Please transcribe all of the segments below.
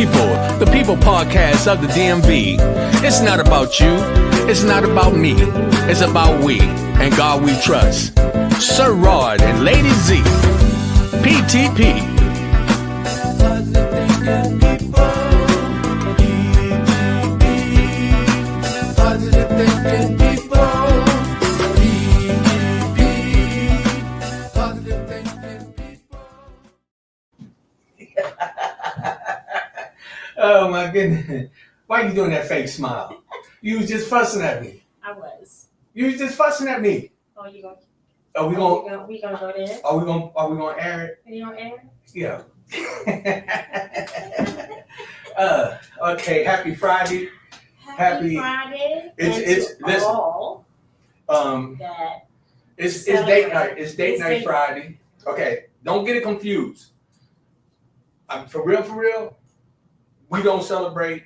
the People Podcast of the DMV. It's not about you, it's not about me, it's about we, and God we trust. Sir Rod and Lady Z, PTP. Positive thinking people, positive thinking people. Oh my goodness. Why are you doing that fake smile? You was just fussing at me. I was. You was just fussing at me. Oh, you gonna? Are we gonna We gonna go there? are we gonna air it? You gonna air? Yeah. Okay, happy Friday. Happy- Friday. it's- and to listen. all that It's date night. It's date It's night date- Friday. Okay, don't get it confused. For real, we don't celebrate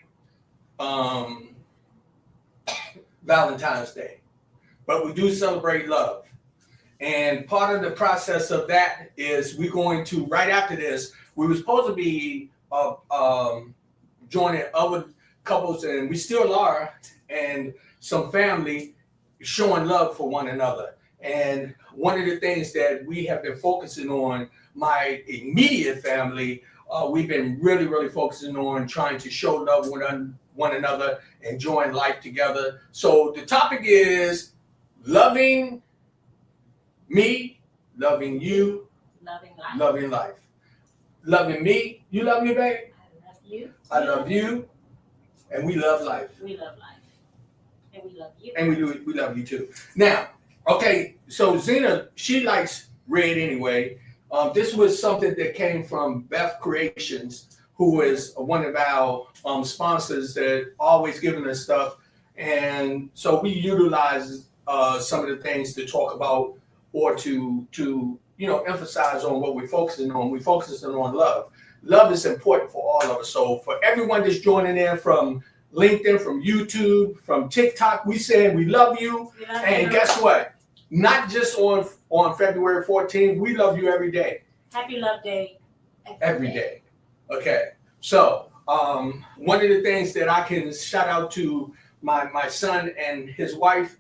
Valentine's Day, but we do celebrate love. And part of the process of that is we're going to, right after this, we were supposed to be joining other couples, and we still are, and some family showing love for one another. And one of the things that we have been focusing on, my immediate family, we've been really focusing on trying to show love one another, enjoying life together. So the topic is loving me, loving you, loving life. loving life. Loving me, you love me, babe? I love you. I love you, and we love life. We love life, and we love you. And we love you too. Now, okay, so Zena, she likes red anyway. This was something that came from Beth Creations, who is one of our sponsors that always giving us stuff. And so we utilize some of the things to talk about or to emphasize on what we're focusing on. We're focusing on love. Love is important for all of us. So for everyone that's joining in from LinkedIn, from YouTube, from TikTok, we saying we love you. We love And you. guess what? Not just on February 14th, we love you every day. Happy Love Day. Every day. Okay. So one of the things that I can shout out to my son and his wife,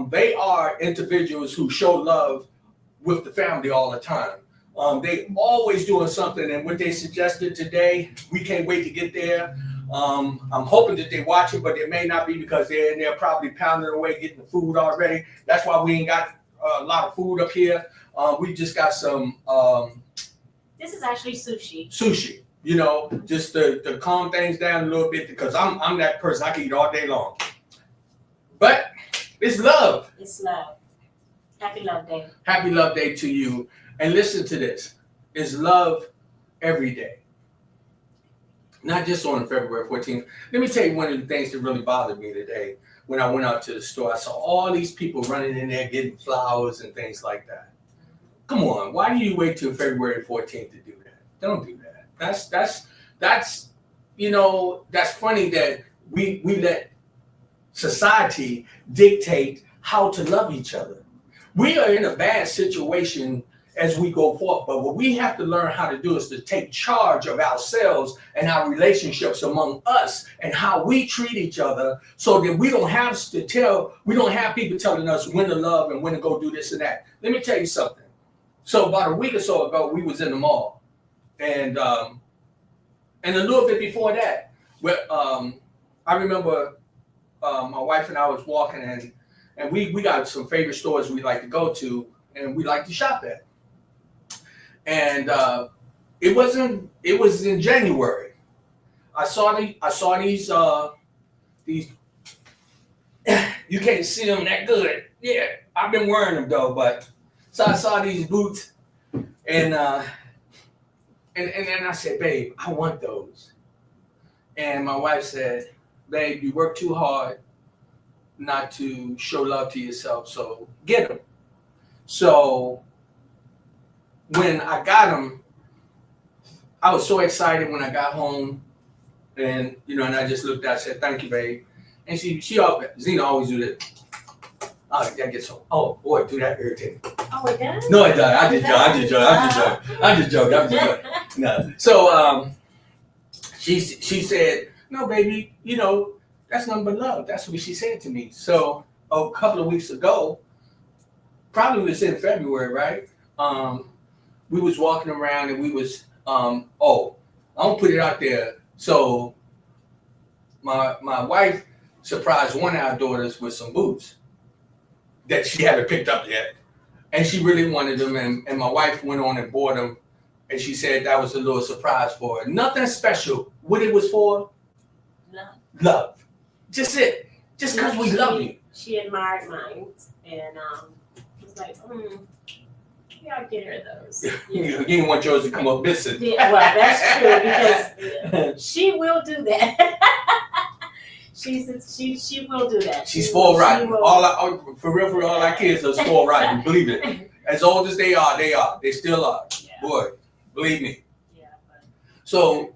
they are individuals who show love with the family all the time. They always doing something, and what they suggested today, we can't wait to get there. I'm hoping that they watch it, but they may not be because they're in there probably pounding away getting the food already. That's why we ain't got a lot of food up here. We just got some This is actually sushi. sushi, just to calm things down a little bit, because I'm that person, I can eat all day long. But it's love. It's love. Happy Love Day. Happy Love Day to you. And listen to this. It's love every day. Not just on February 14th. Let me tell you one of the things that really bothered me today. When I went out to the store, I saw all these people running in there getting flowers and things like that. Come on, why do you wait till February 14th to do that? Don't do that. That's funny that we let society dictate how to love each other. We are in a bad situation as we go forth, but what we have to learn how to do is to take charge of ourselves and our relationships among us and how we treat each other, so that we don't have people telling us when to love and when to go do this and that. Let me tell you something. So about a week or so ago, we was in the mall, and a little bit before that, I remember my wife and I was walking, and we got some favorite stores we like to go to and we like to shop at. And it was in January. I saw these you can't see them that good. Yeah, I've been wearing them though, but so I saw these boots, and then I said, babe, I want those. And my wife said, babe, you work too hard not to show love to yourself, so get them. So when I got them, I was so excited when I got home, and and I just looked at, I said, thank you, babe. And Zena always do that. Oh, that gets so. Oh boy, do that irritating. Oh, it does? No, it doesn't. I'm just joking. No. So she said, no, baby, you know, that's nothing but love. That's what she said to me. So a couple of weeks ago, probably was in February, right? We was walking around and we was, oh, I don't put it out there. So my wife surprised one of our daughters with some boots that she haven't picked up yet. And she really wanted them. And my wife went on and bought them. And she said that was a little surprise for her. Nothing special. What it was for? Love. Love. Just it. Just because we love you. She admired mine, and was like, yeah, I'll get her those. You didn't want yours to come up missing. Yeah, well, that's true because she will do that. She will do that. She's spoiled rotten. For real, all our kids are spoiled rotten. Believe it. As old as they are. They still are. Yeah. Boy, believe me. Yeah. But, So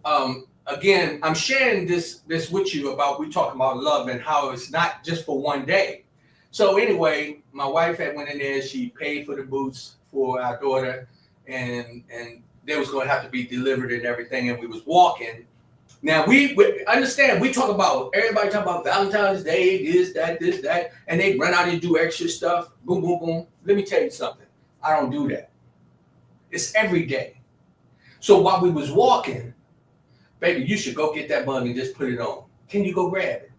again, I'm sharing this with you about we talking about love and how it's not just for one day. So anyway, my wife had went in there. She paid for the boots for our daughter, and they was going to have to be delivered and everything. And we was walking. Now we understand. We talk about everybody talk about Valentine's Day, this, that, and they run out and do extra stuff. Boom, boom, boom. Let me tell you something. I don't do that. It's every day. So while we was walking, baby, you should go get that bug and just put it on. Can you go grab it?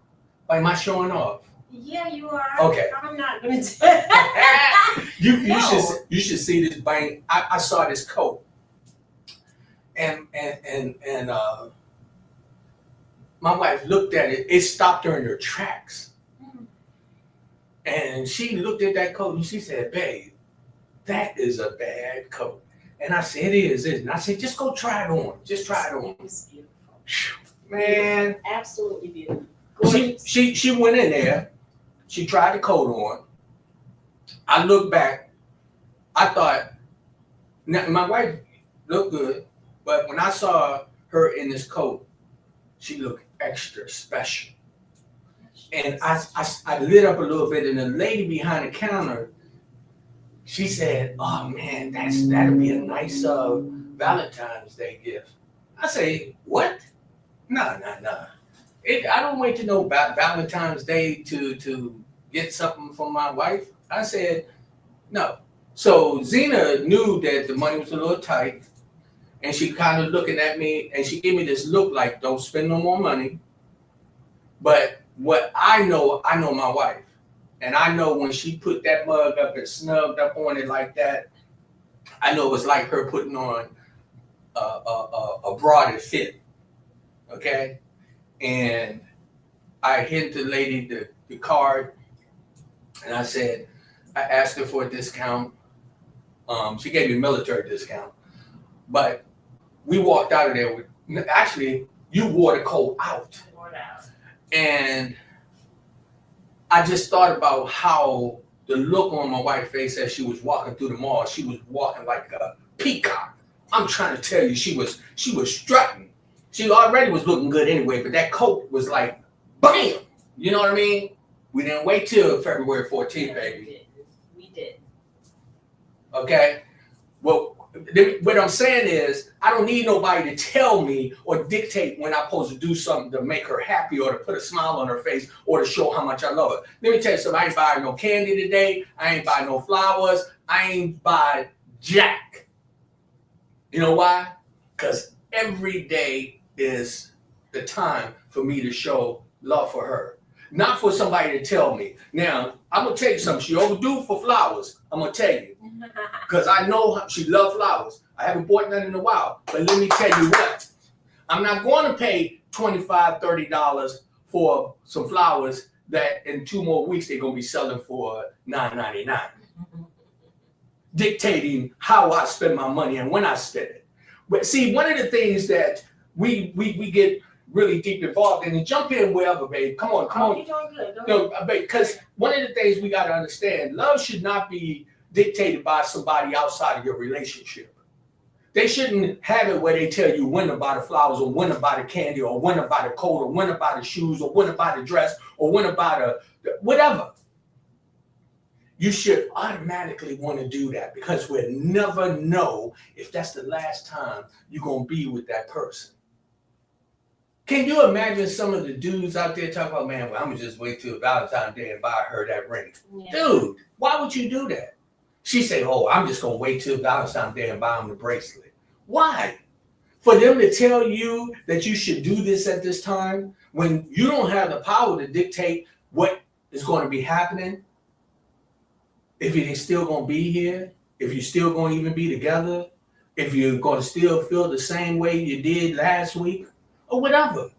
Or am I showing off? yeah, you are. Okay. I'm not gonna do You should see this bang. I saw this coat, and my wife looked at it. It stopped her in her tracks, and she looked at that coat and she said, "Babe, that is a bad coat." And I said, "It is, isn't it?" I said, "Just go try it on. Just try it on." It's beautiful. Man, Absolutely beautiful. she went in there. She tried the coat on. I looked back. I thought, now, my wife looked good, but when I saw her in this coat, she looked extra special. And I lit up a little bit, and the lady behind the counter, she said, "Oh man, that'll be a nice Valentine's Day gift." I say, "What? No. I don't wait to know about Valentine's Day to get something from my wife." I said, "No." So Zena knew that the money was a little tight, and she kind of looking at me, and she gave me this look like, "Don't spend no more money." But what I know my wife. And I know when she put that mug up and snugged up on it like that, I know it was like her putting on a bra that fit. Okay? And I hit the lady the card, and I asked her for a discount. She gave me a military discount. But we walked out of there with, actually, you wore the coat out. And I just thought about how the look on my wife's face as she was walking through the mall, she was walking like a peacock. I'm trying to tell you, she was strutting. She already was looking good anyway, but that coat was like, bam! You know what I mean? We didn't wait till February 14th, baby. We did. Okay? Well, what I'm saying is, I don't need nobody to tell me or dictate when I'm supposed to do something to make her happy or to put a smile on her face or to show how much I love her. Let me tell you something. I ain't buying no candy today. I ain't buying no flowers. I ain't buying jack. You know why? Because every day is the time for me to show love for her. Not for somebody to tell me. Now, I'm going to tell you something. She overdue for flowers. I'm going to tell you. Because I know she loves flowers. I haven't bought none in a while. But let me tell you what. I'm not going to pay $25, $30 for some flowers that in 2 more weeks they're going to be selling for $9.99. Dictating how I spend my money and when I spend it. But see, one of the things that we get really deep involved in, and jump in wherever, babe. Come on. You're doing good. Go ahead. No, because one of the things we got to understand, love should not be dictated by somebody outside of your relationship. They shouldn't have it where they tell you when to buy the flowers or when to buy the candy or when to buy the coat or when to buy the shoes or when to buy the dress or when to buy the whatever. You should automatically want to do that because we'll never know if that's the last time you're going to be with that person. Can you imagine some of the dudes out there talking about, man, well, I'm going to just wait till Valentine's Day and buy her that ring. Yeah. Dude, why would you do that? She say, oh, I'm just going to wait till Valentine's Day and buy him the bracelet. Why? For them to tell you that you should do this at this time when you don't have the power to dictate what is going to be happening, if it is still going to be here, if you're still going to even be together, if you're going to still feel the same way you did last week, or whatever.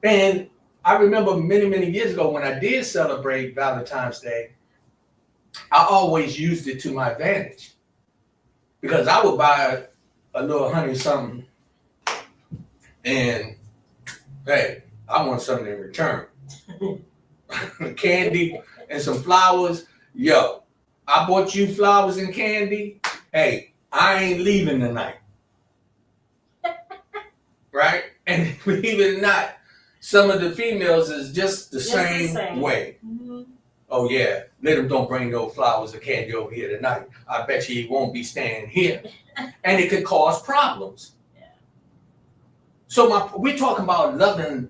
And I remember many, many years ago when I did celebrate Valentine's Day, I always used it to my advantage because I would buy a little honey something and, hey, I want something in return. Candy and some flowers. Yo, I bought you flowers and candy. Hey, I ain't leaving tonight. Right? And believe it or not, some of the females is just the same way. Mm-hmm. Oh yeah, let him don't bring no flowers or candy over here tonight. I bet you he won't be staying here. And it could cause problems. Yeah. So we're talking about loving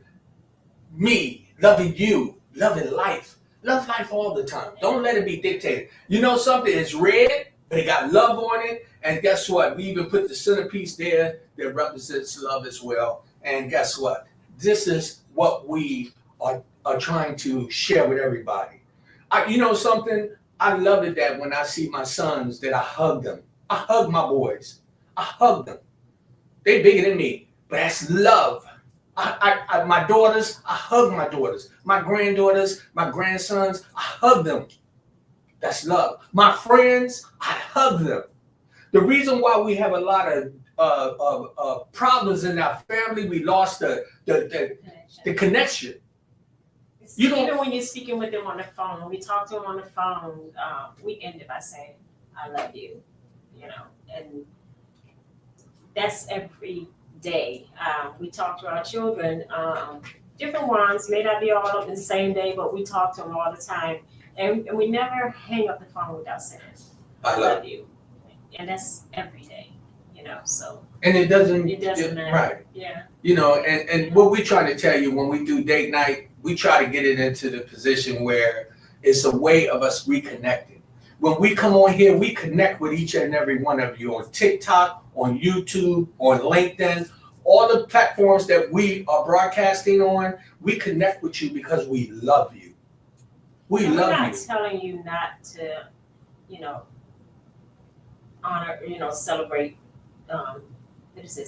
me, loving you, loving life. Love life all the time. Don't let it be dictated. You know something? It's red, but it got love on it. And guess what? We even put the centerpiece there that represents love as well. And guess what? This is what we are trying to share with everybody. You know something? I love it that when I see my sons that I hug them. I hug my boys. I hug them. They bigger than me, but that's love. My daughters, I hug my daughters. My granddaughters, my grandsons, I hug them. That's love. My friends, I hug them. The reason why we have a lot of problems in our family, we lost the connection. Even when you're speaking with them on the phone, when we talk to them on the phone, we end it by saying, I love you, and that's every day. We talk to our children, different ones, may not be all up in the same day, but we talk to them all the time. And we never hang up the phone without saying, I love you. And that's every day, so. And it doesn't matter. Right. Yeah. And what we try to tell you when we do date night, we try to get it into the position where it's a way of us reconnecting. When we come on here, we connect with each and every one of you on TikTok, on YouTube, on LinkedIn, all the platforms that we are broadcasting on, we connect with you because we love you. We love you. We're not telling you not to, honor, celebrate,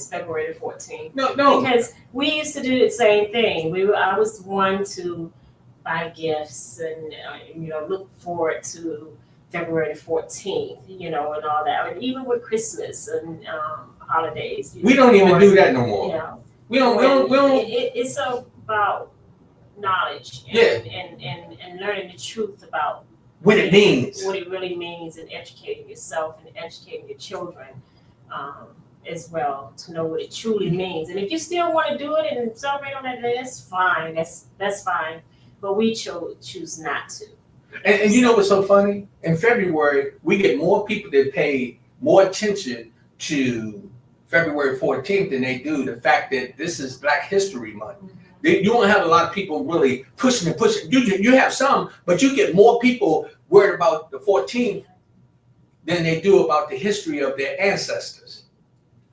February the 14th. No. Because we used to do the same thing. I was one to buy gifts and, look forward to February the 14th, and all that. And even with Christmas and holidays. We don't even do that no more. We don't. It's about knowledge and learning the truth about what it means. What it really means, and educating yourself and educating your children as well to know what it truly means. And if you still want to do it and celebrate on that day, that's fine. That's fine. But we choose not to. And you know what's so funny? In February, we get more people that pay more attention to February 14th than they do the fact that this is Black History Month. Mm-hmm. You don't have a lot of people really pushing. You have some, but you get more people worried about the 14th than they do about the history of their ancestors.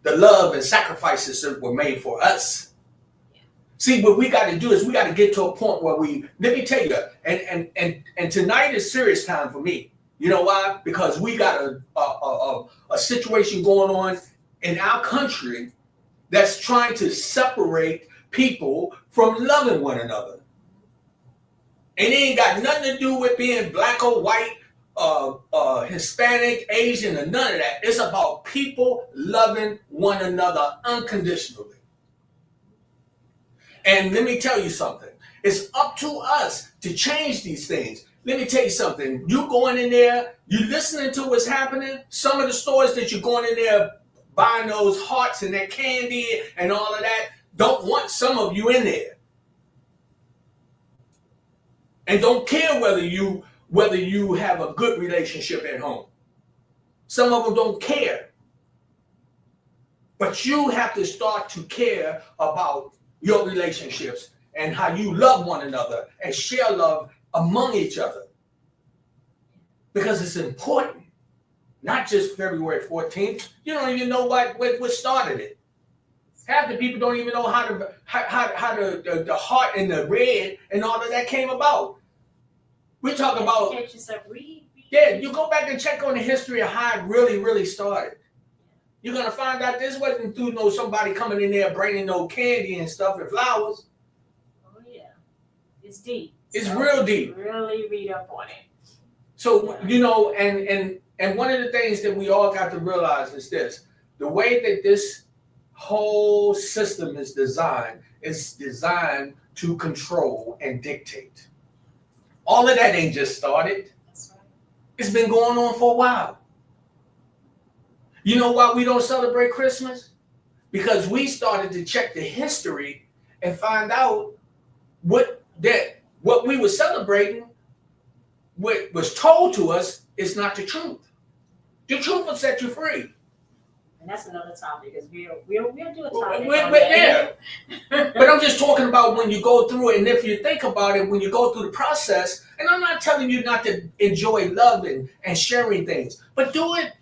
The love and sacrifices that were made for us. See, what we got to do is we got to get to a point where let me tell you, and tonight is serious time for me. You know why? Because we got a situation going on in our country that's trying to separate people from loving one another. And it ain't got nothing to do with being black or white, Hispanic, Asian, or none of that. It's about people loving one another unconditionally. And let me tell you something. It's up to us to change these things. Let me tell you something. You going in there, you listening to what's happening. Some of the stores that you're going in there buying those hearts and that candy and all of that don't want some of you in there. And don't care whether you have a good relationship at home. Some of them don't care. But you have to start to care about your relationships and how you love one another and share love among each other. Because it's important. Not just February 14th. You don't even know what started it. Half the people don't even know how the heart and the red and all of that came about. We're talking about, Catch yourself, read. yeah, you go back and check on the history of how it really started. You're going to find out this wasn't through somebody coming in there bringing no candy and stuff and flowers. Oh, yeah. It's deep. It's real deep. Really read up on it. So, you know, and one of the things that we all got to realize is this. The way that this whole system is designed to control and dictate. All of that ain't just started. That's right. It's been going on for a while. You know why we don't celebrate Christmas? Because we started to check the history and find out what we were celebrating, what was told to us, is not the truth. The truth will set you free. And that's another topic, because we'll do a topic. Yeah. But I'm just talking about when you go through it, and if you think about it, when you go through the process, and I'm not telling you not to enjoy loving and sharing things, but do it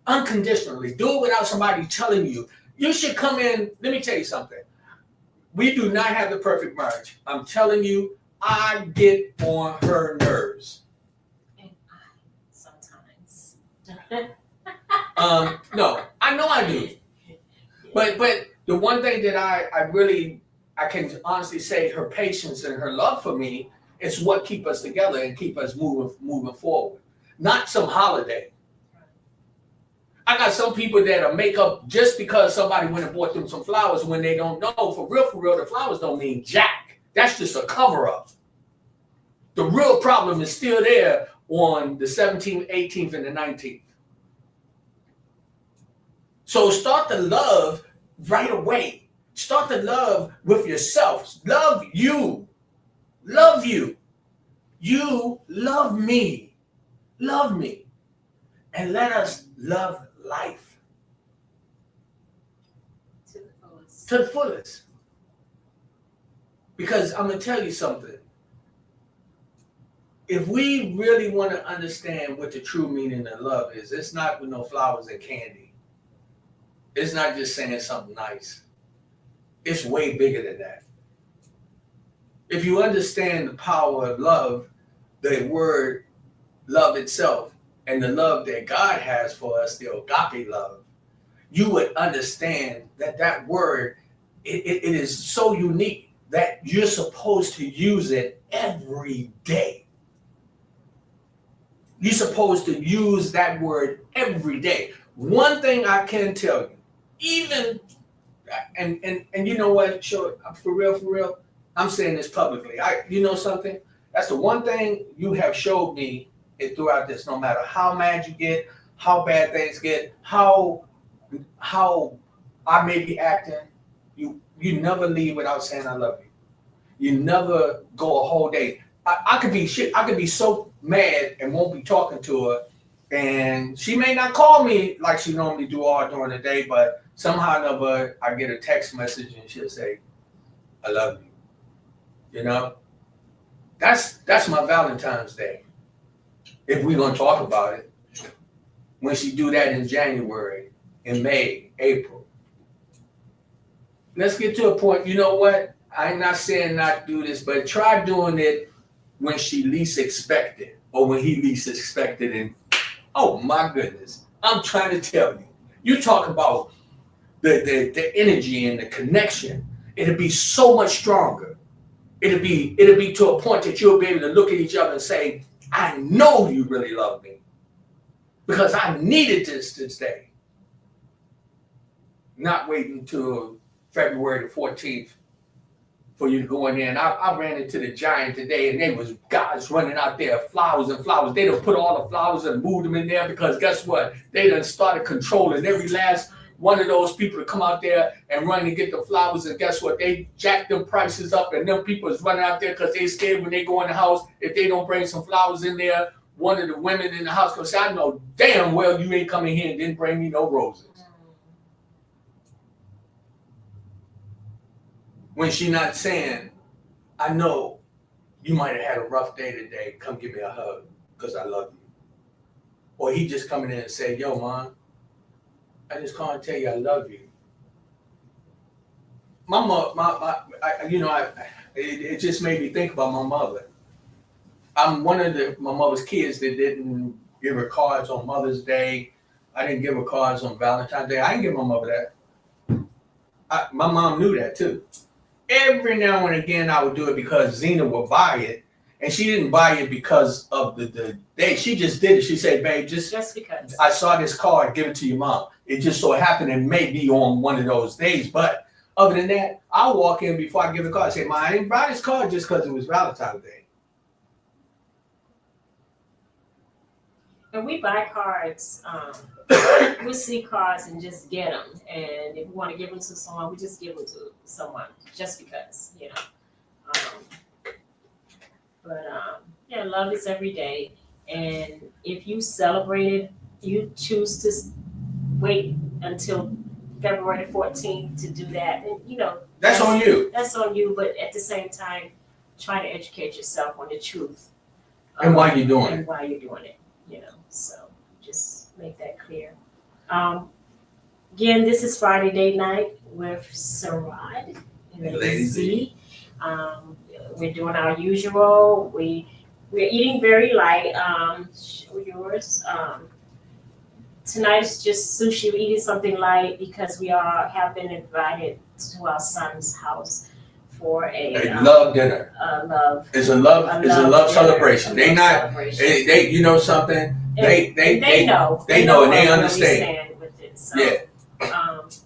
unconditionally. Do it without somebody telling you. You should come in. Let me tell you something. We do not have the perfect marriage. I'm telling you, I get on her nerves. And sometimes. No, I know I do. But the one thing that I can honestly say, her patience and her love for me is what keep us together and keep us moving forward. Not some holiday. I got some people that'll make up just because somebody went and bought them some flowers when they don't know. For real, the flowers don't mean jack. That's just a cover-up. The real problem is still there on the 17th, 18th, and the 19th. So start to love right away. Start to love with yourself. Love you. Love you. You love me. Love me. And let us love life. To the fullest. Because I'm going to tell you something. If we really want to understand what the true meaning of love is, it's not with no flowers and candy. It's not just saying something nice. It's way bigger than that. If you understand the power of love, the word love itself, and the love that God has for us, the agape love, you would understand that word, it is so unique that you're supposed to use it every day. You're supposed to use that word every day. One thing I can tell you, even, and you know what, sure, for real, I'm saying this publicly. You know something? That's the one thing you have showed me throughout this, no matter how mad you get, how bad things get, how I may be acting, you never leave without saying I love you. You never go a whole day. I could be so mad and won't be talking to her, and she may not call me like she normally do all during the day, but somehow or another I get a text message and she'll say, I love you. You know? That's my Valentine's Day. If we're going to talk about it. When she do that in January, in May, April. Let's get to a point. You know what? I'm not saying not do this, but try doing it when she least expected or when he least expected. And oh my goodness, I'm trying to tell you. You talk about the energy and the connection. It'll be so much stronger. It'll be to a point that you'll be able to look at each other and say, I know you really love me because I needed this day. Not waiting until February the 14th for you to go in there. And I ran into the Giant today, and there was guys running out there, flowers and flowers. They done put all the flowers and moved them in there because guess what? They done started controlling every last one of those people to come out there and run and get the flowers. And guess what? They jacked them prices up, and them people is running out there because they scared when they go in the house, if they don't bring some flowers in there, one of the women in the house goes, I know damn well you ain't coming here and didn't bring me no roses. when she's not saying, I know you might have had a rough day today. Come give me a hug because I love you. Or he just coming in and say, yo, Mom, I just called and tell you I love you. My mother, it just made me think about my mother. I'm one of my mother's kids that didn't give her cards on Mother's Day. I didn't give her cards on Valentine's Day. I didn't give my mother that. My mom knew that too. Every now and again, I would do it because Zena would buy it, and she didn't buy it because of the day. She just did it. She said, "Babe, just because I saw this card. Give it to your mom." It just so happened it may be on one of those days, but other than that, I'll walk in before I give the card and say, "Ma, I didn't buy this card just because it was Valentine's Day." And we buy cards. We see cards and just get them. And if we want to give them to someone, we just give them to someone just because, you know. Yeah, love is every day. And if you celebrate it, you choose to wait until February the 14th to do that. And, you know, that's on you. That's on you. But at the same time, try to educate yourself on the truth. And why you're doing it. And why you're doing it. You know, so just make that clear. Again, this is Friday Date Night with Sir Rod and Lady Z. We're doing our usual. We're eating very light. Show yours. Tonight is just sushi. We're eating something light because we have been invited to our son's house for a love dinner. It's a love celebration. They you know something. They know and they understand. With it. So, yeah.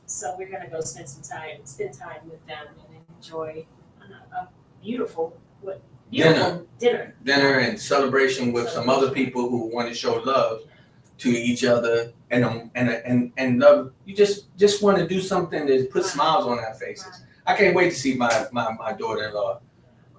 So we're gonna go spend time with them and enjoy a beautiful dinner and celebration with some other people who want to show love to each other and love. You just want to do something that puts smiles on our faces. I can't wait to see my daughter-in-law.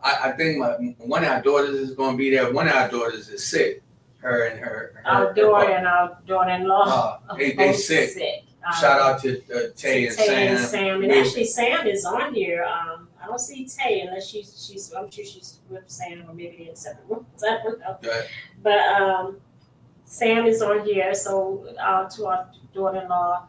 I think one of our daughters is going to be there. One of our daughters is sick. Our daughter-in-law. They sick. Shout out to Tay and Sam. And actually, Sam is on here. I don't see Tay unless she's. I'm sure she's with Sam or maybe in separate rooms. I don't know. Right. But Sam is on here. So to our daughter-in-law,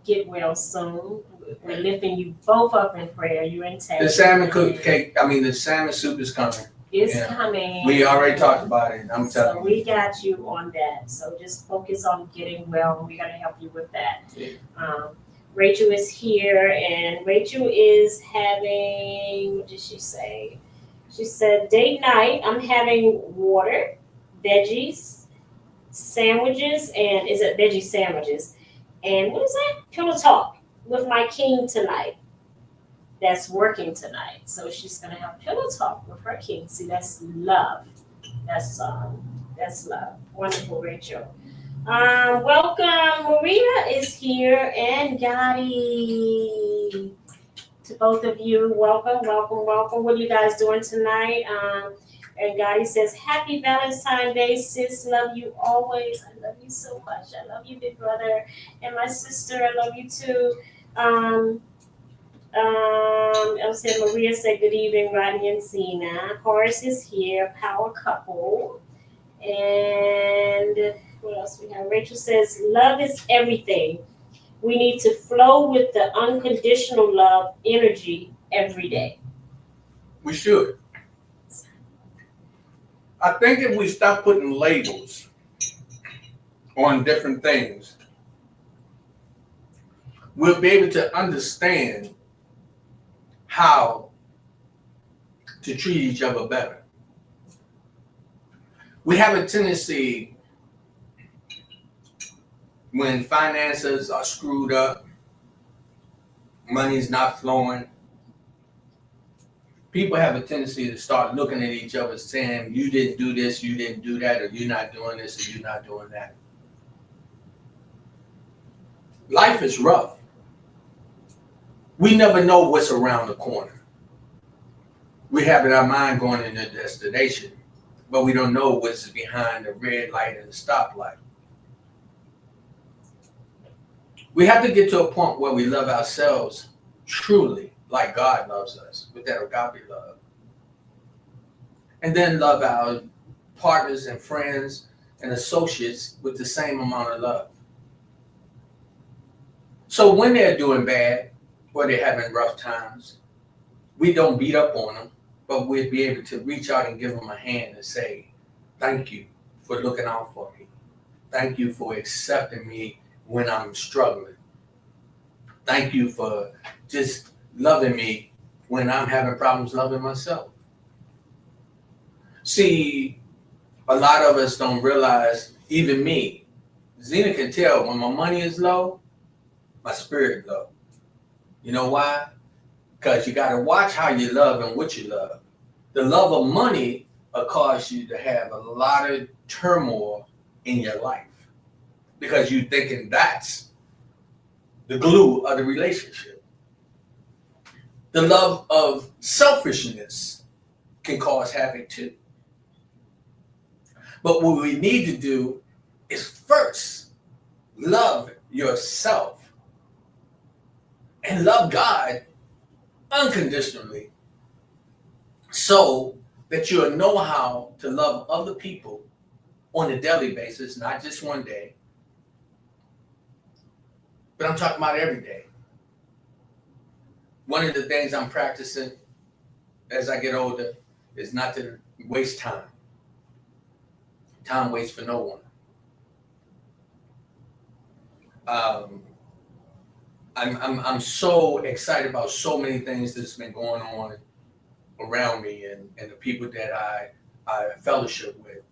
get well soon. We're lifting you both up in prayer. You and Tay. The salmon the salmon soup is coming. It's coming. We already talked about it. I'm telling you. So we got you on that. So just focus on getting well, and we're gonna help you with that. Yeah. Rachel is here, and Rachel is having. What did she say? She said, "Date night. I'm having water, veggies, sandwiches, and is it veggie sandwiches? And what is that? Pillow talk with my king tonight. That's working tonight. So she's gonna have pillow talk with her king. See, that's love. That's love. Wonderful, Rachel. Welcome, Maria is here, and Gotti. To both of you, welcome. What are you guys doing tonight? And Gotti says, "Happy Valentine's Day, sis. Love you always. I love you so much. I love you, big brother, and my sister. I love you too." I said, Maria said, "Good evening, Rodney and Zena. Horace is here, power couple." And what else we have? Rachel says, "Love is everything. We need to flow with the unconditional love energy every day." We should. I think if we stop putting labels on different things, we'll be able to understand how to treat each other better. We have a tendency when finances are screwed up, money's not flowing, people have a tendency to start looking at each other saying, "You didn't do this, you didn't do that, or you're not doing this, or you're not doing that." Life is rough. We never know what's around the corner. We have in our mind going in a destination, but we don't know what's behind the red light and the stoplight. We have to get to a point where we love ourselves truly like God loves us, with that agape love. And then love our partners and friends and associates with the same amount of love. So when they're doing bad or they're having rough times, we don't beat up on them, but we'll be able to reach out and give them a hand and say, thank you for looking out for me. Thank you for accepting me when I'm struggling. Thank you for just loving me when I'm having problems loving myself. See, a lot of us don't realize, even me, Zena can tell when my money is low, my spirit low. You know why? Because you got to watch how you love and what you love. The love of money will cause you to have a lot of turmoil in your life because you're thinking that's the glue of the relationship. The love of selfishness can cause havoc too. But what we need to do is first love yourself and love God unconditionally so that you'll know how to love other people on a daily basis, not just one day. But I'm talking about every day. One of the things I'm practicing as I get older is not to waste time. Time waits for no one. I'm so excited about so many things that's been going on around me and the people that I fellowship with.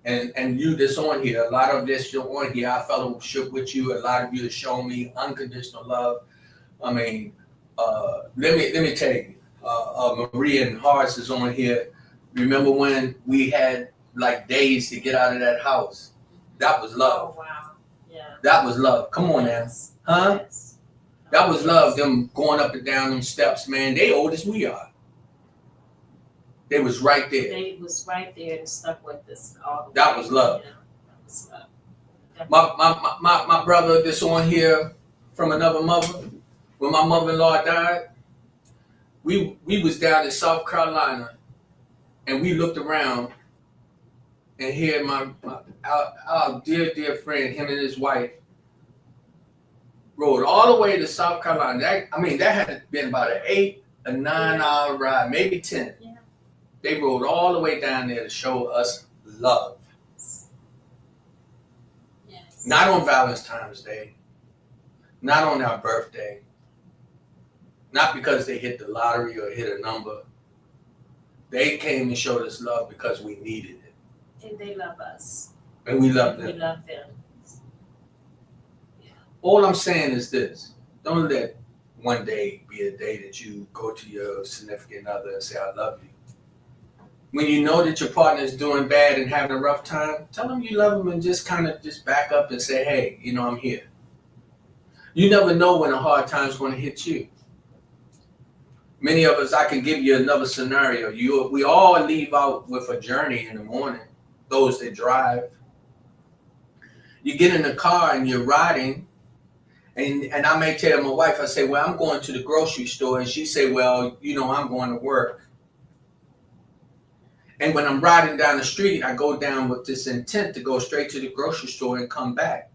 And you that's on here, a lot of this you're on here, I fellowship with you. A lot of you have shown me unconditional love. I mean, let me tell you, Maria and Horace is on here. Remember when we had like days to get out of that house? That was love. Oh, wow. Yeah. That was love. Come on Yes. now. Huh? Yes. That was love. Them going up and down them steps, man. They old as we are. They was right there. They was right there and stuck with us all the way. That was love. Yeah, that was love. My brother that's on here from another mother, when my mother-in-law died, we was down in South Carolina and we looked around and here our dear friend, him and his wife, rode all the way to South Carolina. That had been about an 8 or 9 hour ride, maybe 10. Yeah. They rode all the way down there to show us love. Yes. Not on Valentine's Day, not on our birthday, not because they hit the lottery or hit a number. They came and showed us love because we needed it. And they love us. And we love We them. love them. All I'm saying is this. Don't let one day be a day that you go to your significant other and say, I love you. When you know that your partner is doing bad and having a rough time, tell them you love them and just kind of just back up and say, hey, I'm here. You never know when a hard time's going to hit you. Many of us, I can give you another scenario. We all leave out with a journey in the morning, those that drive. You get in the car and you're riding, and I may tell my wife, I say, well, I'm going to the grocery store, and she say, well, I'm going to work. And when I'm riding down the street, I go down with this intent to go straight to the grocery store and come back.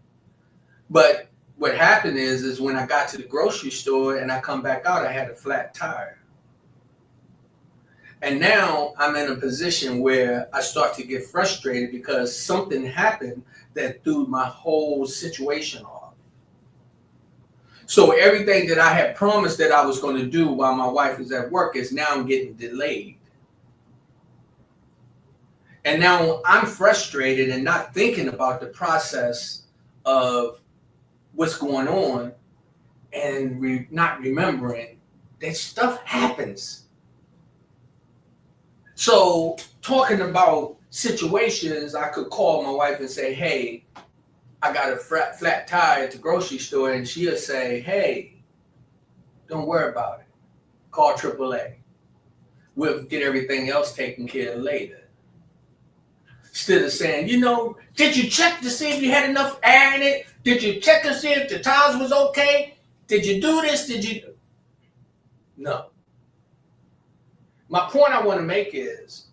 But what happened is when I got to the grocery store and I come back out, I had a flat tire. And now I'm in a position where I start to get frustrated because something happened that threw my whole situation off. So everything that I had promised that I was going to do while my wife was at work is now getting delayed. And now I'm frustrated and not thinking about the process of what's going on and not remembering that stuff happens. So talking about situations, I could call my wife and say, hey, I got a flat tire at the grocery store, and she'll say, hey, don't worry about it. Call AAA. We'll get everything else taken care of later. Instead of saying, did you check to see if you had enough air in it? Did you check to see if the tires was okay? Did you do this? No. My point I want to make is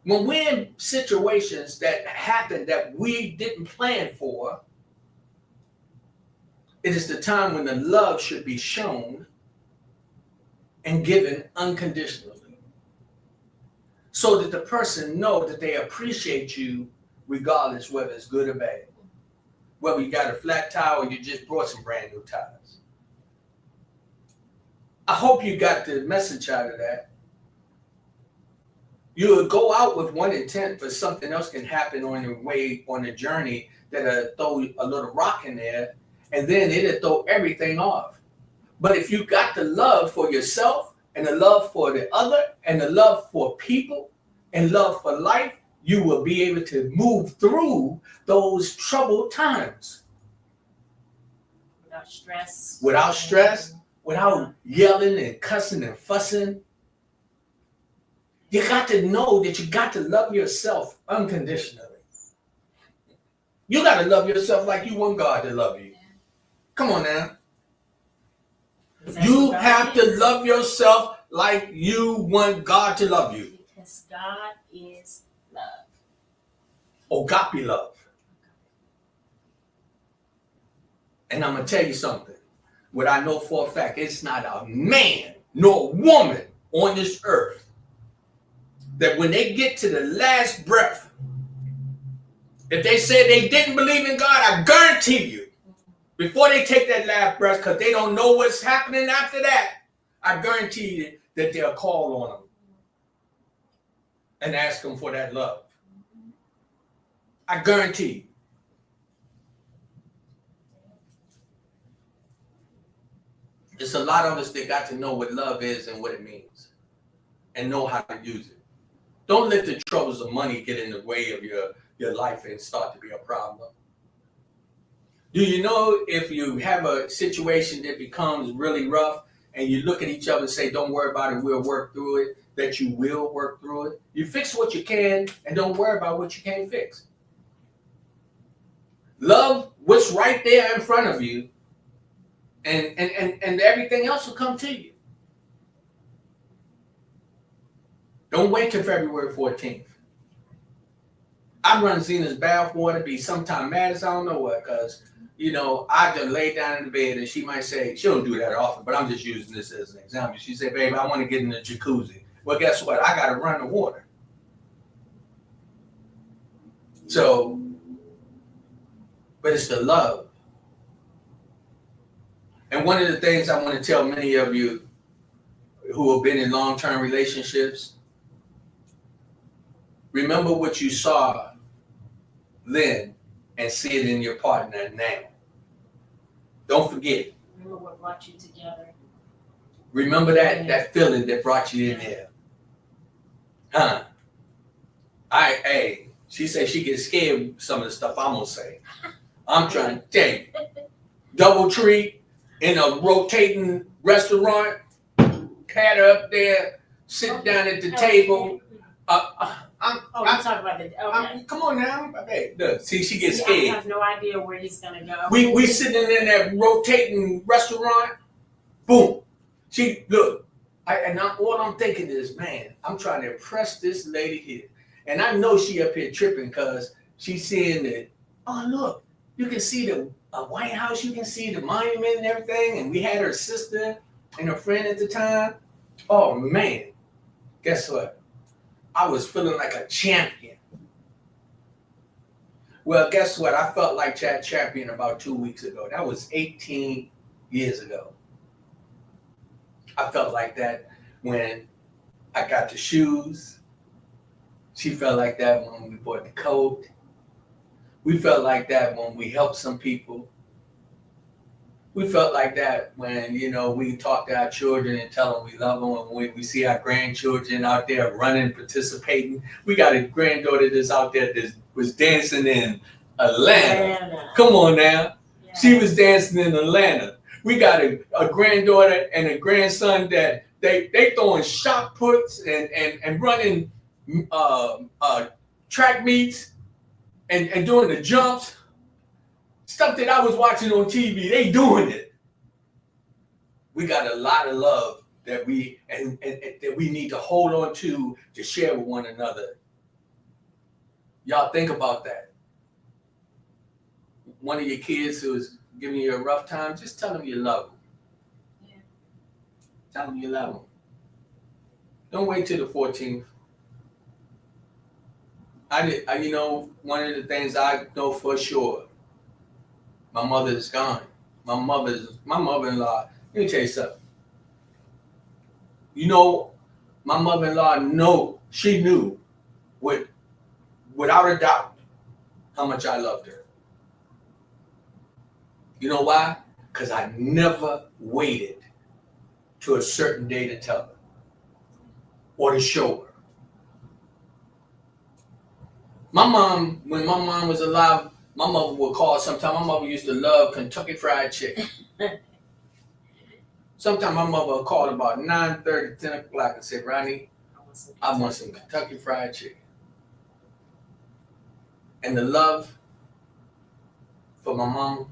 when we're in situations that happen that we didn't plan for, it is the time when the love should be shown and given unconditionally, so that the person know that they appreciate you regardless whether it's good or bad, whether you got a flat tire or you just brought some brand new tires. I hope you got the message out of that. You would go out with one intent, but something else can happen on your way on the journey that'll throw a little rock in there, and then it'll throw everything off. But if you got the love for yourself and the love for the other and the love for people and love for life, you will be able to move through those troubled times. Without stress. Without stress, without yelling and cussing and fussing. You got to know that you got to love yourself unconditionally. You got to love yourself like you want God to love you. Come on now. You have to love yourself like you want God to love you. Because God is love. Agape love. And I'm going to tell you something. What I know for a fact, it's not a man nor a woman on this earth that when they get to the last breath, if they say they didn't believe in God, I guarantee you, before they take that last breath, because they don't know what's happening after that, I guarantee you that they'll call on them and ask them for that love. I guarantee you. There's a lot of us that got to know what love is and what it means and know how to use it. Don't let the troubles of money get in the way of your life and start to be a problem. Do you know if you have a situation that becomes really rough and you look at each other and say, don't worry about it, we'll work through it, that you will work through it? You fix what you can and don't worry about what you can't fix. Love what's right there in front of you and everything else will come to you. Don't wait till February 14th. I run Zena's bathwater, be sometime mad as I don't know what, because, you know, I just lay down in the bed and she might say, she don't do that often, but I'm just using this as an example. She said, babe, I want to get in the jacuzzi. Well, guess what? I got to run the water. So, but it's the love. And one of the things I want to tell many of you who have been in long-term relationships, remember what you saw then and see it in your partner now. Don't forget. Remember what brought you together. Remember that feeling that brought you in there. Huh? She said she gets scared with some of the stuff I'm going to say. I'm trying to tell you. DoubleTree in a rotating restaurant, had her up there, sit down at the table. I'm talking about the. Come on now, hey, look, see, she gets scared. I have no idea where he's gonna go. We sitting in that rotating restaurant. Boom. She look, all I'm thinking is, man, I'm trying to impress this lady here, and I know she up here tripping because she's seeing that. Oh look, you can see the White House, you can see the monument and everything, and we had her sister and her friend at the time. Oh man, guess what? I was feeling like a champion. Well, guess what? I felt like that champion about 2 weeks ago. That was 18 years ago. I felt like that when I got the shoes. She felt like that when we bought the coat. We felt like that when we helped some people. We felt like that when, you know, we talk to our children and tell them we love them. And when we see our grandchildren out there running, participating. We got a granddaughter that's out there that was dancing in Atlanta. Come on now. Yeah. She was dancing in Atlanta. We got a granddaughter and a grandson that they throwing shot puts and running track meets and doing the jumps. Stuff that I was watching on TV, they doing it. We got a lot of love that we and that we need to hold on to share with one another. Y'all think about that. One of your kids who is giving you a rough time, just tell them you love them. Yeah. Tell them you love them. Don't wait till the 14th. You know, one of the things I know for sure, my mother is gone. My mother-in-law. Let me tell you something. You know, my mother-in-law she knew without a doubt how much I loved her. You know why? Because I never waited to a certain day to tell her or to show her. My mom, when my mom was alive, my mother would call sometime. My mother used to love Kentucky Fried Chicken. Sometime my mother would call about 9:30, 10 o'clock and say, Rodney, I want some Kentucky Fried Chicken. And the love for my mom,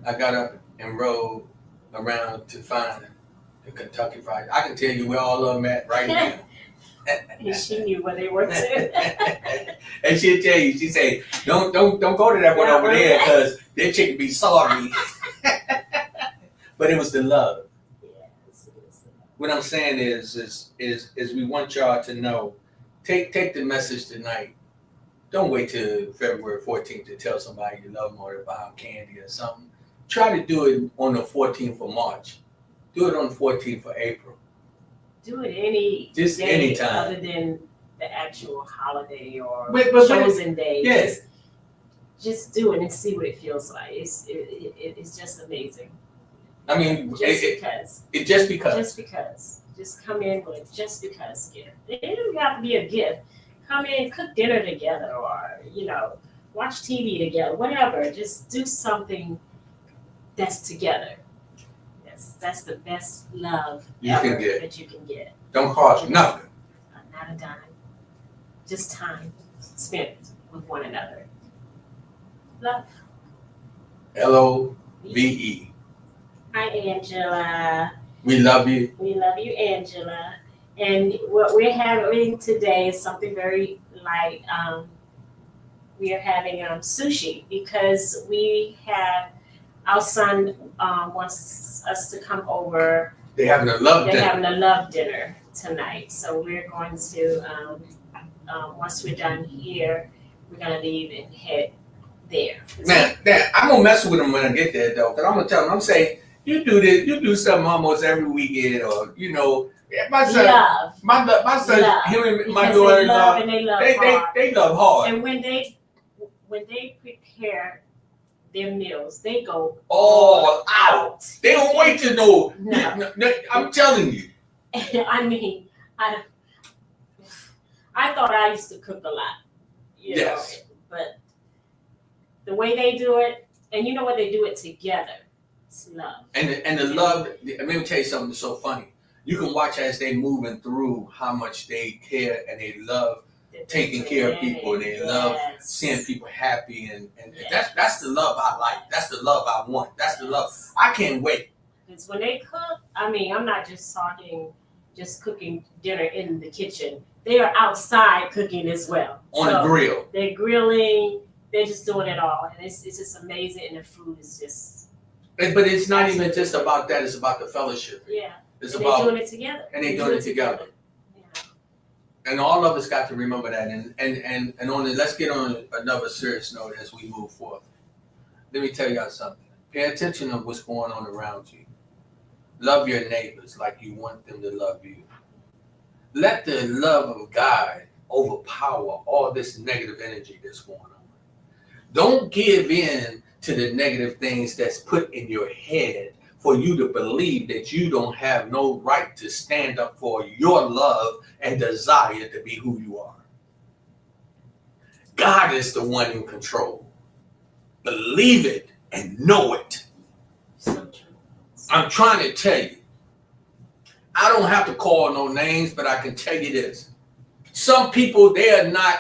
I got up and rode around to find the Kentucky Fried. I can tell you where all of them at right now. And she knew where they were too. And she'll tell you, she say, don't go to that one over there because that chicken be sorry. But it was the love. Yes. What I'm saying is we want y'all to know, take the message tonight. Don't wait till February 14th to tell somebody you love them or to buy them candy or something. Try to do it on the 14th of March. Do it on the 14th of April. Do it any Just day anytime. other than the actual holiday or But chosen day. Yeah. Just do it and see what it feels like. It's just amazing. I mean, because. Just because. Just because. Just come in with a just because gift. It doesn't have to be a gift. Come in, cook dinner together, or watch TV together. Whatever. Just do something that's together. That's the best love that you can get. Don't cost nothing. Not a dime. Just time spent with one another. Love. LOVE. Hi, Angela. We love you. We love you, Angela. And what we're having today is something very light. We are having sushi because we have our son wants us to come over. They're having a love dinner. They're having a love dinner tonight. So we're going to, once we're done here, we're going to leave and head there. Man, I'm going to mess with them when I get there, though. Because I'm going to tell them, I'm saying, you do this, you do something almost every weekend, or, my son, love. my son, Love. him and Because my daughter, they love and they love hard. They love hard. And when they prepare their meals, they go all out. They don't wait to know. No. I'm telling you. I mean, I thought I used to cook a lot, Yes. but the way they do it, and you know what, they do it together. It's love. And the love. Let me tell you something that's so funny. You can watch as they moving through how much they care and they love taking care of people, and they love seeing people happy, and that's the love I like. That's the love I want. That's the love I can't wait. Because when they cook, I mean, I'm not just talking just cooking dinner in the kitchen. They are outside cooking as well. On the grill. They're grilling. They're just doing it all, and it's just amazing. And the food is just. But it's not even just about that. It's about the fellowship. Yeah. It's and about they're doing it together. And they're doing it together. And all of us got to remember that. And on it, let's get on another serious note as we move forward. Let me tell y'all something. Pay attention to what's going on around you. Love your neighbors like you want them to love you. Let the love of God overpower all this negative energy that's going on. Don't give in to the negative things that's put in your head for you to believe that you don't have no right to stand up for your love and desire to be who you are. God is the one in control. Believe it and know it. So true. I'm trying to tell you. I don't have to call no names, but I can tell you this. Some people, they are not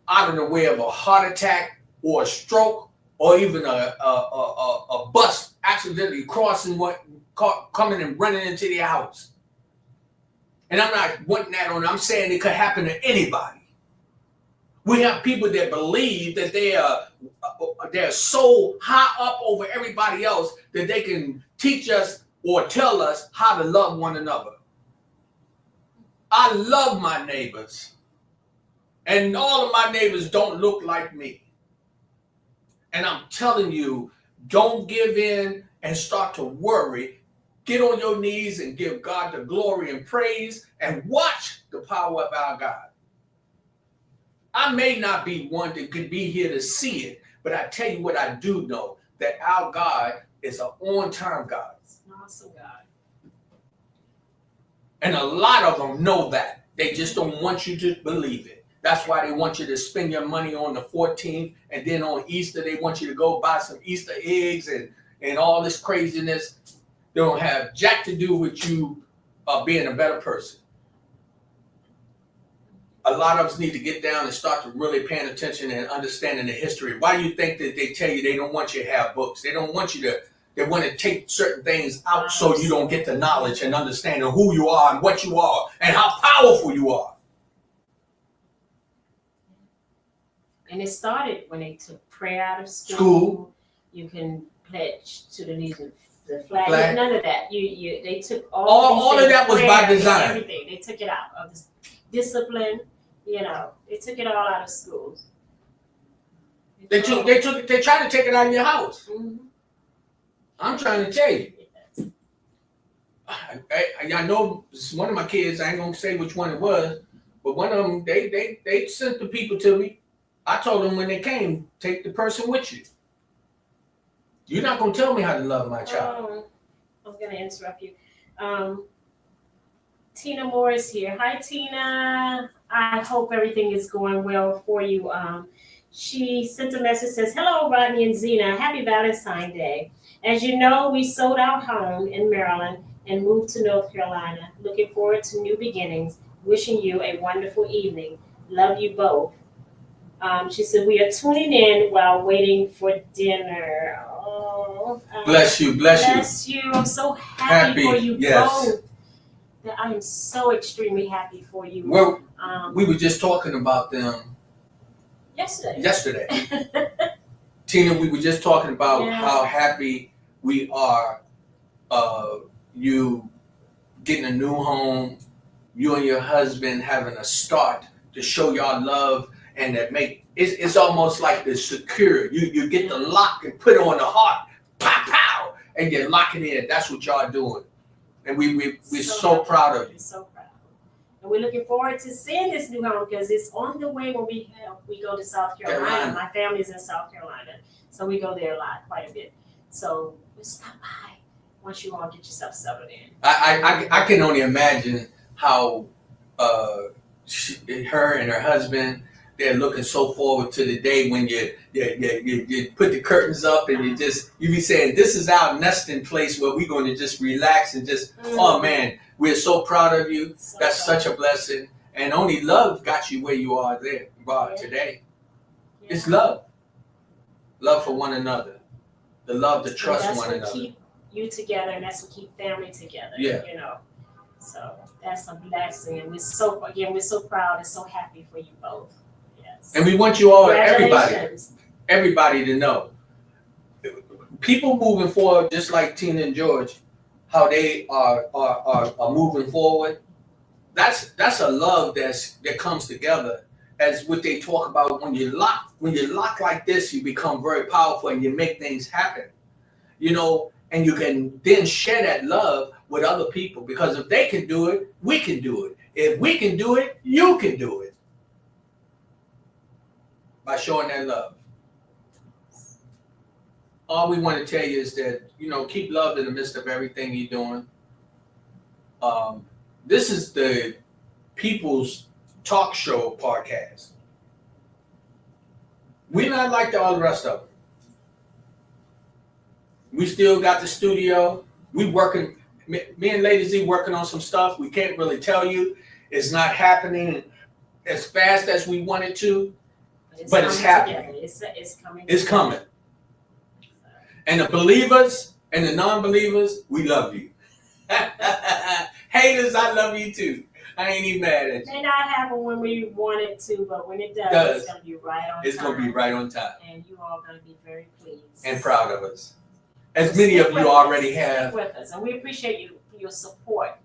out of the way of a heart attack or a stroke or even a bus accidentally coming and running into their house. And I'm not wanting that on. I'm saying it could happen to anybody. We have people that believe that they're so high up over everybody else that they can teach us or tell us how to love one another. I love my neighbors, and all of my neighbors don't look like me. And I'm telling you, don't give in and start to worry. Get on your knees and give God the glory and praise and watch the power of our God. I may not be one that could be here to see it, but I tell you what I do know, that our God is an on-time God. It's an awesome God. And a lot of them know that. They just don't want you to believe it. That's why they want you to spend your money on the 14th, and then on Easter they want you to go buy some Easter eggs and all this craziness. They don't have jack to do with you being a better person. A lot of us need to get down and start to really paying attention and understanding the history. Why do you think that they tell you they don't want you to have books? They don't want you to, they want to take certain things out so you don't get the knowledge and understanding who you are and what you are and how powerful you are. And it started when they took prayer out of school. You can pledge to the legion. The flag. None of that. They took all of that was by design. Everything. They took it out of this discipline. They took it all out of schools. They tried to take it out of your house. Mm-hmm. I'm trying to tell you. I know one of my kids, I ain't gonna say which one it was, but one of them, they sent the people to me. I told them when they came, take the person with you. You're not gonna tell me how to love my child. I was gonna interrupt you. Tina Moore is here. Hi, Tina. I hope everything is going well for you. She sent a message, says, hello, Rodney and Zena. Happy Valentine's Day. As you know, we sold our home in Maryland and moved to North Carolina. Looking forward to new beginnings. Wishing you a wonderful evening. Love you both. She said, we are tuning in while waiting for dinner. Oh, bless you. Bless you. I'm so happy for you both. I am so extremely happy for you. Well, we were just talking about them yesterday. Tina, we were just talking about how happy we are you getting a new home, you and your husband having a start to show y'all love, and that make it's almost like the secure. You get the lock and put it on the heart, pow pow, and you lock it in. That's what y'all doing. And we're so proud of you. So proud. And we're looking forward to seeing this new home because it's on the way when we go to South Carolina. My family's in South Carolina. So we go there quite a bit. So we'll stop by once you all get yourself settled in. I can only imagine how her and her husband, they're looking so forward to the day when you put the curtains up and you be saying, this is our nesting place where we're going to just relax and just, oh man, we're so proud of you. That's such a blessing. And only love got you where you are there today. Yeah. It's love. Love for one another. The love to trust one another. That's what keep you together, and that's what keep family together. Yeah. So that's a blessing. And we're so proud and so happy for you both. And we want you all, everybody to know. People moving forward, just like Tina and George, how they are moving forward. That's a love that comes together, as what they talk about. When you lock like this, you become very powerful and you make things happen. And you can then share that love with other people, because if they can do it, we can do it. If we can do it, you can do it. By showing that love. All we want to tell you is that, keep love in the midst of everything you're doing. This is the People's Talk Show podcast. We're not like all the rest of them. We still got the studio. We working, me and Lady Z working on some stuff. We can't really tell you. It's not happening as fast as we want it to. But it's happening. It's coming. It's coming. And the believers and the non-believers, we love you. Haters, I love you too. I ain't even mad at you. May not happen when we want it to, but when it does, it's gonna be right on time. It's gonna be right on time. And you all gonna be very pleased and proud of us. As many of you already have. Stick with us, and we appreciate you your support.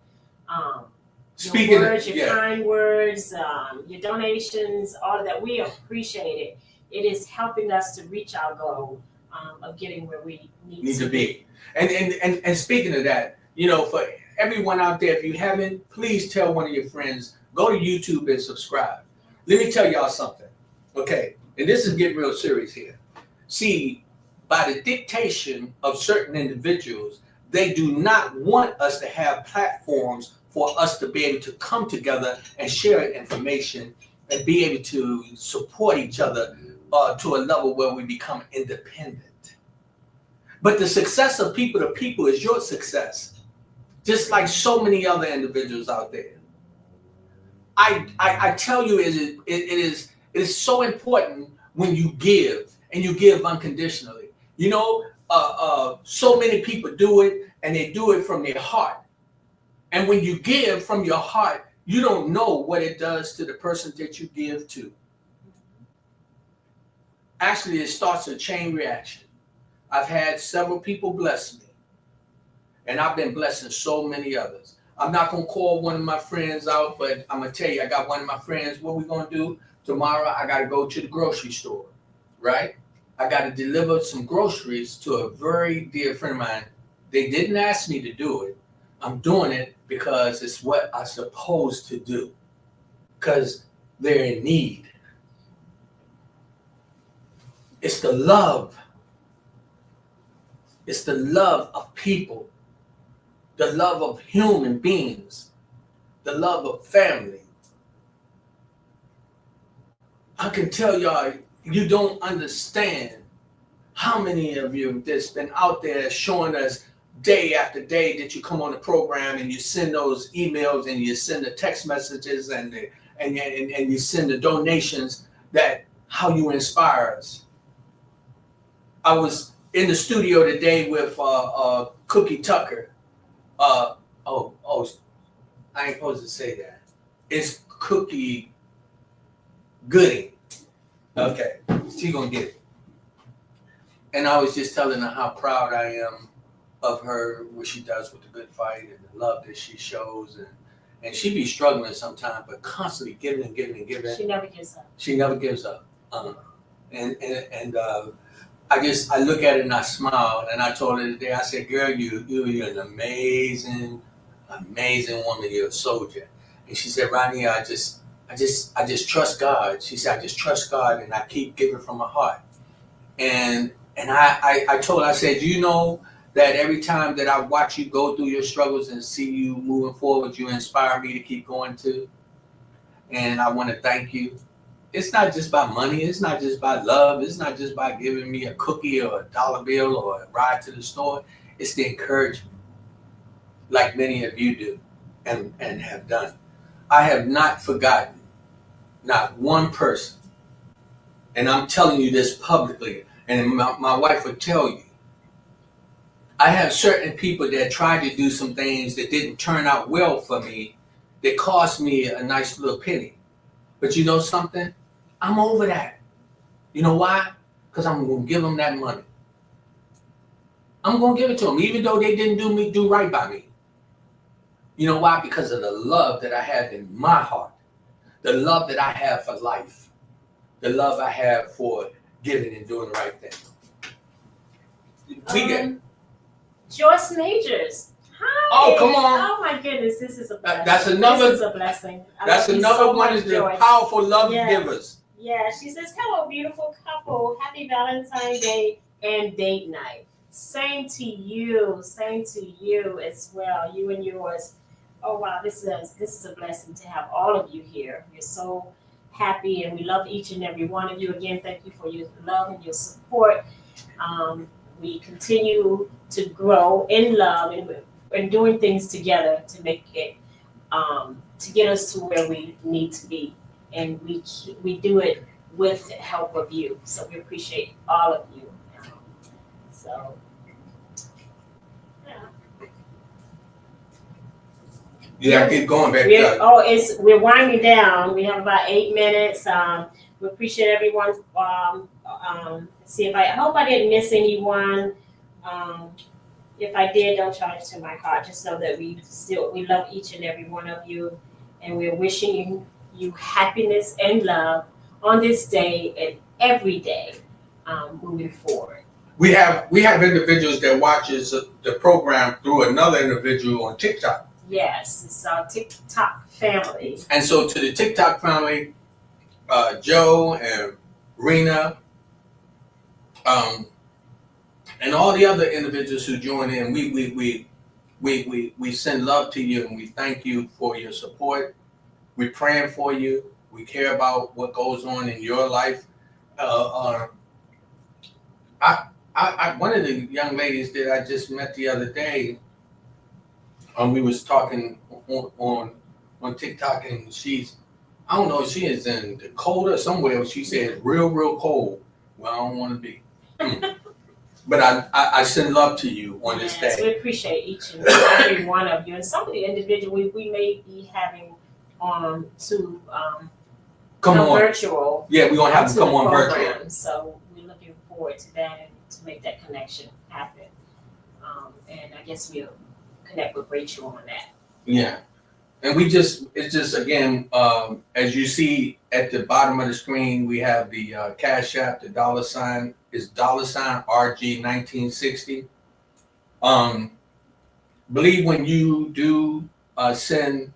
Speaking your words, of, your kind words, your donations, all of that. We appreciate it. It is helping us to reach our goal of getting where we need to be. And speaking of that, you know, for everyone out there, if you haven't, please tell one of your friends, go to YouTube and subscribe. Let me tell y'all something, okay? And this is getting real serious here. See, by the dictation of certain individuals, they do not want us to have platforms for us to be able to come together and share information and be able to support each other to a level where we become independent. But the success of people to people is your success, just like so many other individuals out there. I tell you, it is so important when you give, and you give unconditionally. You know, so many people do it, and they do it from their heart. And when you give from your heart, you don't know what it does to the person that you give to. Actually, it starts a chain reaction. I've had several people bless me, and I've been blessing so many others. I'm not going to call one of my friends out, but I'm going to tell you, I got one of my friends, what we going to do? Tomorrow, I got to go to the grocery store, right? I got to deliver some groceries to a very dear friend of mine. They didn't ask me to do it. I'm doing it because it's what I'm supposed to do, because they're in need. It's the love. It's the love of people, the love of human beings, the love of family. I can tell y'all, you don't understand how many of you that's been out there showing us day after day that you come on the program and you send those emails and you send the text messages and you send the donations, that how you inspire us. I was in the studio today with Cookie Tucker. I ain't supposed to say that. It's Cookie Gooding. Okay, she gonna get it. And I was just telling her how proud I am of her, what she does with the good fight and the love that she shows, and she be struggling sometimes, but constantly giving and giving and giving. She never gives up. She never gives up. I look at it and I smile, and I told her today, I said, girl, you're an amazing woman. You're a soldier. And she said, Rodney, I just trust God. She said, I just trust God, and I keep giving from my heart. And I told her, I said, you know that every time that I watch you go through your struggles and see you moving forward, you inspire me to keep going too. And I want to thank you. It's not just by money. It's not just by love. It's not just by giving me a cookie or a dollar bill or a ride to the store. It's the encouragement, like many of you do and have done. I have not forgotten, not one person. And I'm telling you this publicly, and my wife would tell you. I have certain people that tried to do some things that didn't turn out well for me, that cost me a nice little penny. But you know something? I'm over that. You know why? Because I'm going to give them that money. I'm going to give it to them, even though they didn't do right by me. You know why? Because of the love that I have in my heart, the love that I have for life, the love I have for giving and doing the right thing. Joyce Majors. Hi. Oh, come on. Oh my goodness, this is a blessing. That's another. This is a blessing. That's another one of the powerful love givers. Yeah, she says, hello, beautiful couple. Happy Valentine's Day and date night. Same to you as well. You and yours. Oh wow, this is a blessing to have all of you here. We're so happy, and we love each and every one of you. Again, thank you for your love and your support. We continue to grow in love and doing things together to make it to get us to where we need to be, and we do it with the help of you. So we appreciate all of you. So yeah. Yeah, keep going, baby. We're winding down. We have about 8 minutes. We appreciate everyone. I hope I didn't miss anyone. If I did, don't charge it to my heart. Just know that we love each and every one of you, and we're wishing you happiness and love on this day and every day, moving forward. We have individuals that watches the program through another individual on TikTok. Yes, it's our TikTok family. And so to the TikTok family, Joe and Rena, and all the other individuals who join in, we send love to you and we thank you for your support. We're praying for you. We care about what goes on in your life. One of the young ladies that I just met the other day, we was talking on TikTok, and she is in Dakota or somewhere. She said, real cold. Well, I don't want to be. But I send love to you on this day. We appreciate each and every one of you. And some of the individuals we may be having on to come on virtual. Yeah, we're going to have to come on virtual. So we're looking forward to that and to make that connection happen. And I guess we'll connect with Rachel on that. Yeah. And it's just again, as you see at the bottom of the screen, we have the Cash App, the $ is $RG1960. Believe when you do send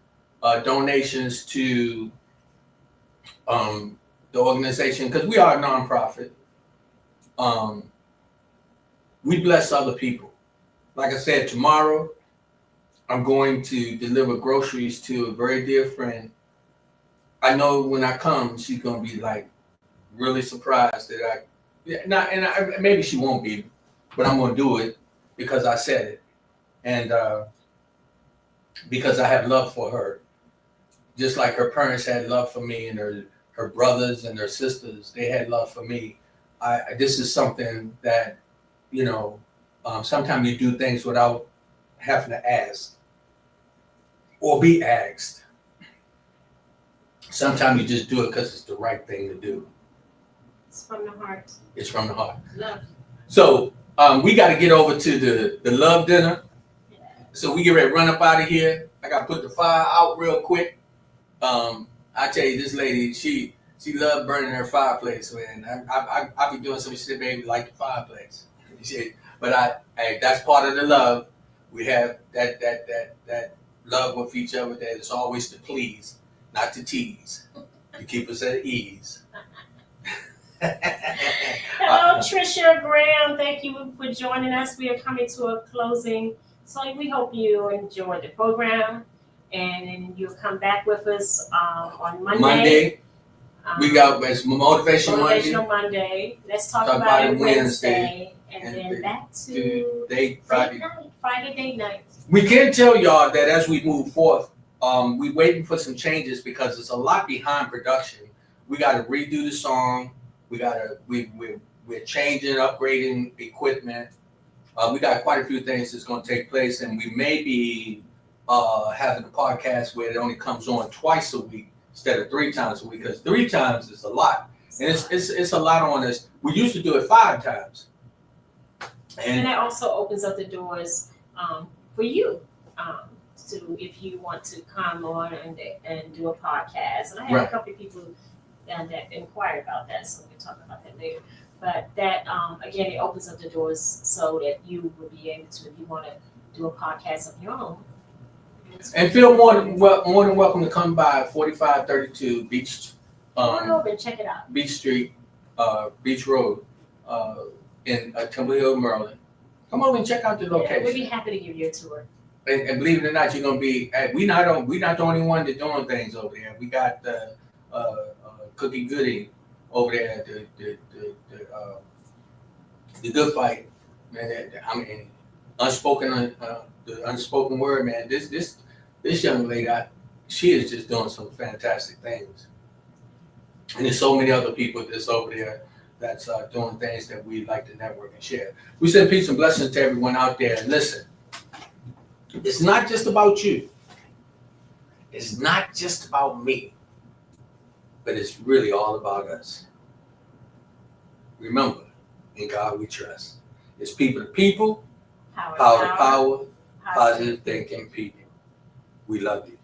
donations to the organization, because we are a nonprofit, we bless other people. Like I said, tomorrow, I'm going to deliver groceries to a very dear friend. I know when I come, she's gonna be like really surprised that maybe she won't be, but I'm gonna do it because I said it, and because I have love for her, just like her parents had love for me, and her brothers and her sisters, they had love for me. This is something that, sometimes you do things without having to ask or be asked. Sometimes you just do it because it's the right thing to do. It's from the heart. It's from the heart. Love. So we got to get over to the love dinner. Yeah. So we get ready to run up out of here. I got to put the fire out real quick. I tell you, this lady, she loved burning her fireplace, man. I be doing some shit, baby, like the fireplace. But that's part of the love. We have that love with each other that is always to please, not to tease, to keep us at ease. Hello, Tricia Graham. Thank you for joining us. We are coming to a closing. So we hope you enjoyed the program, and you'll come back with us on Monday. We got Motivational Monday. Let's talk about it Wednesday. And then back to Friday date night. We can tell y'all that as we move forth, we're waiting for some changes because there's a lot behind production. We got to redo the song. We're changing, upgrading equipment. We got quite a few things that's going to take place, and we may be having a podcast where it only comes on twice a week instead of 3 times a week, because 3 times is a lot, and it's a lot on us. We used to do it 5 times. And that also opens up the doors for you to, if you want to come on and do a podcast. And I had a couple of people that inquired about that, so we'll talk about that later. But that, again, it opens up the doors so that you will be able to, if you want to do a podcast of your own. And feel more than welcome to come by 4532 Beach. Come over and check it out. Beach Street, Beach Road, in Temple Hill, Maryland. Come over and check out the location. We'd be happy to give you a tour. And believe it or not, you're gonna be. We not the only one that's doing things over there. We got Cookie Goody over there. The Good Fight, man. I mean, the unspoken word, man. This young lady, she is just doing some fantastic things. And there's so many other people that's over there that's doing things that we like to network and share. We send peace and blessings to everyone out there. And listen, it's not just about you. It's not just about me, but it's really all about us. Remember, in God we trust. It's people to people, Power power to power, positive thinking people. We love you.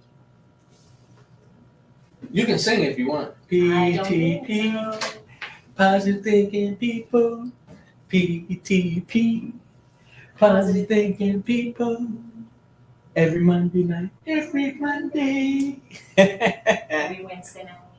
You can sing if you want. I don't think PTP, so. positive thinking people. PTP, positive thinking people. Every Monday night, every Monday. Every Wednesday night.